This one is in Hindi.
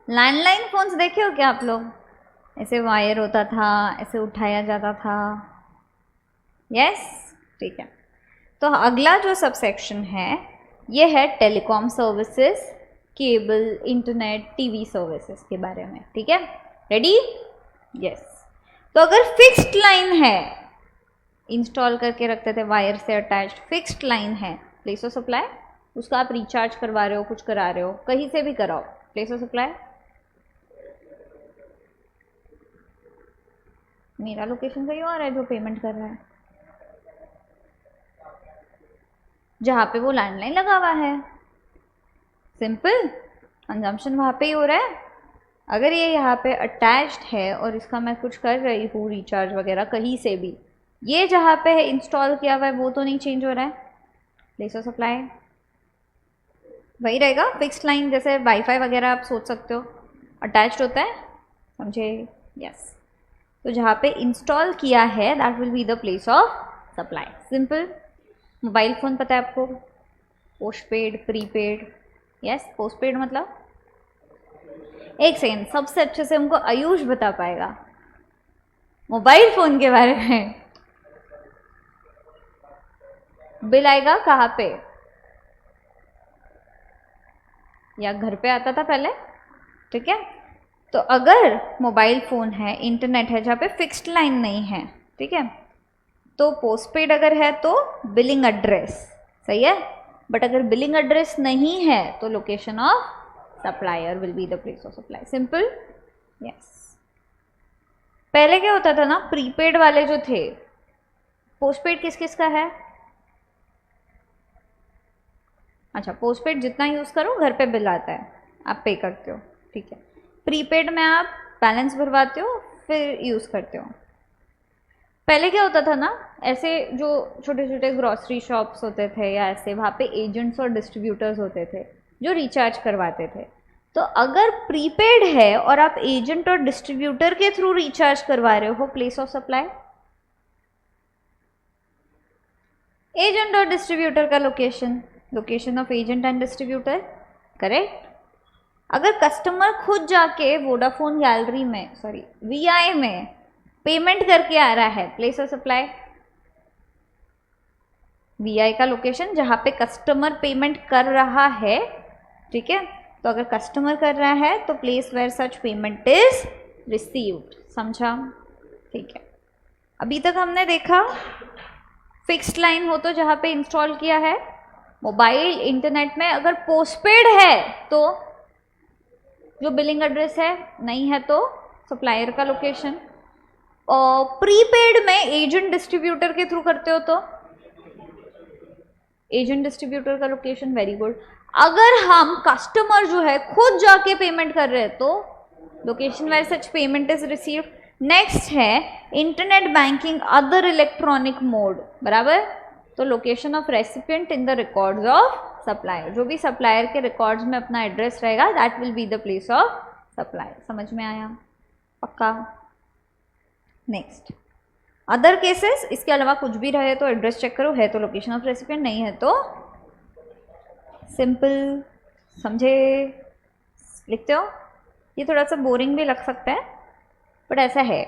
लैंडलाइन फोन्स देखे हो क्या आप लोग? ऐसे वायर होता था, ऐसे उठाया जाता था। यस, ठीक है। तो अगला जो सबसेक्शन है ये है telecom services, cable, internet, TV services के बारे में। ठीक है, रेडी? यस। तो अगर फिक्स्ड लाइन है, इंस्टॉल करके रखते थे वायर से अटैच्ड, फिक्स्ड लाइन है, प्लेस ऑफ सप्लाई, उसका आप रिचार्ज करवा रहे हो, कुछ करा रहे हो, कहीं से भी कराओ, प्लेस ऑफ सप्लाई। मेरा लोकेशन सही आ रहा है जो पेमेंट कर रहा है, जहाँ पे वो लैंडलाइन लगा हुआ है। सिंपल, कंजम्पशन वहाँ पे ही हो रहा है। अगर ये यहाँ पे अटैच्ड है और इसका मैं कुछ कर रही हूँ रिचार्ज वगैरह कहीं से भी, ये जहाँ पे है इंस्टॉल किया हुआ है वो तो नहीं चेंज हो रहा है, प्लेस ऑफ सप्लाई वही रहेगा। फिक्स्ड लाइन जैसे वाईफाई वगैरह आप सोच सकते हो, अटैच्ड होता है, समझे? यस। तो जहाँ पे इंस्टॉल किया है that will be the place of supply. Simple. Mobile phone पता है आपको, पोस्टपेड, प्रीपेड। यस, पोस्टपेड मतलब, एक सेकेंड, सबसे अच्छे से हमको आयुष बता पाएगा मोबाइल फ़ोन के बारे में। बिल आएगा कहाँ पे? या घर पे आता था पहले? ठीक है, तो अगर मोबाइल फ़ोन है, इंटरनेट है, जहाँ पे फिक्स्ड लाइन नहीं है, ठीक है, तो पोस्टपेड अगर है तो बिलिंग एड्रेस, सही है। बट अगर बिलिंग एड्रेस नहीं है तो location of supplier will be the place of supply. Simple. Yes. पहले क्या होता था ना, प्रीपेड वाले जो थे, पोस्टपेड किस किस का है? अच्छा, पोस्टपेड जितना यूज़ करो घर पे बिल आता है, आप पे करते हो, ठीक है। प्रीपेड में आप बैलेंस भरवाते हो फिर यूज़ करते हो। पहले क्या होता था ना, ऐसे जो छोटे छोटे ग्रॉसरी शॉप्स होते थे या ऐसे, वहाँ पे एजेंट्स और डिस्ट्रीब्यूटर्स होते थे जो रिचार्ज करवाते थे। तो अगर प्रीपेड है और आप एजेंट और डिस्ट्रीब्यूटर के थ्रू रिचार्ज करवा रहे हो, प्लेस ऑफ सप्लाई एजेंट और डिस्ट्रीब्यूटर का location, location of agent and distributor, correct. अगर कस्टमर खुद जाके वोडाफोन गैलरी में, सॉरी वीआई में पेमेंट करके आ रहा है, प्लेस ऑफ सप्लाई वीआई का लोकेशन जहाँ पे कस्टमर पेमेंट कर रहा है, ठीक है। तो अगर कस्टमर कर रहा है तो place where such payment is received, समझा? ठीक है। अभी तक हमने देखा फिक्स्ड लाइन हो तो जहाँ पे इंस्टॉल किया है, मोबाइल इंटरनेट में अगर पोस्टपेड है तो जो बिलिंग एड्रेस है, नहीं है तो सप्लायर का लोकेशन। और प्रीपेड में एजेंट डिस्ट्रीब्यूटर के थ्रू करते हो तो एजेंट डिस्ट्रीब्यूटर का लोकेशन। Very good. अगर हम कस्टमर जो है खुद जाके पेमेंट कर रहे हैं तो location where such payment is received. Next है internet banking other electronic mode, बराबर। तो location of recipient in the records of supplier, जो भी सप्लायर के रिकॉर्ड्स में अपना एड्रेस रहेगा that will be the place of supply. समझ में आया? पक्का? नेक्स्ट, अदर केसेस, इसके अलावा कुछ भी रहे तो एड्रेस चेक करो, है तो लोकेशन ऑफ रेसिपिएंट, नहीं है तो सिंपल। समझे? लिखते हो? ये थोड़ा सा बोरिंग भी लग सकता है बट ऐसा है।